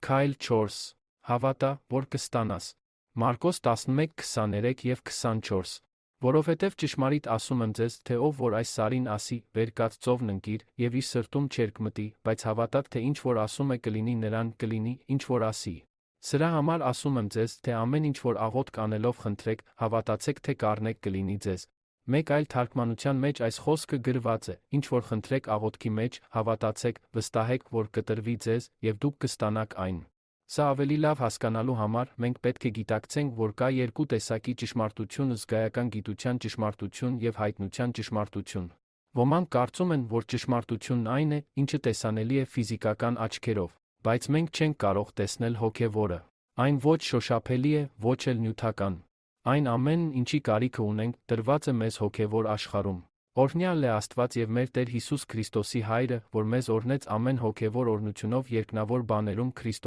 Քայլ 4. Հավատա, որ կստանաս։ Մարկոս 11:23 և 24. Որովհետև ճշմարիտ ասում եմ ձեզ, թե ով որ այս սարին ասի, վեր կաց ծովն ընկիր, և իր սրտում չերկմտի, բայց հավատաք, թե ինչ որ ասում է կլինի նրան, կլինի, ինչ որ ասի։ Սրա համար ասում եմ ձեզ, թե ամեն ինչ որ աղոթք անելով խնդրեք, հավատացեք, թե կառնեք կլինի ձեզ։ Մեկ այլ թարգմանության մեջ այս խոսքը գրված է. ինչ որ խնդրեք աղոթքի մեջ, հավատացեք, վստահեք, որ կտրվի ձեզ, և դուք կստանաք այն։ Սա ավելի լավ հասկանալու համար մենք պետք է գիտակցենք, որ կա երկու տեսակի ճշմարտություն՝ զգայական գիտության ճշմարտություն և հայտնության ճշմարտություն։ Ոմանք կարծում են, որ ճշմարտությունն այն է, ինչը տեսանելի է ֆիզիկական աչքերով, բայց մենք չենք կարող տեսնել հոգևորը։ Այն ոչ շոշափելի է, ոչ էլ նյութական։ Այն ամենն, ինչի կարիքը ունենք, տրված է մեզ հոգևոր աշխարհում։ Օրհնյալ է Աստված և մեր Տեր Հիսուս Քրիստոսի Հայրը, որ մեզ օրհնեց ամեն հոգևոր օրհնությունով երկնավոր բաներում Քրիստոսի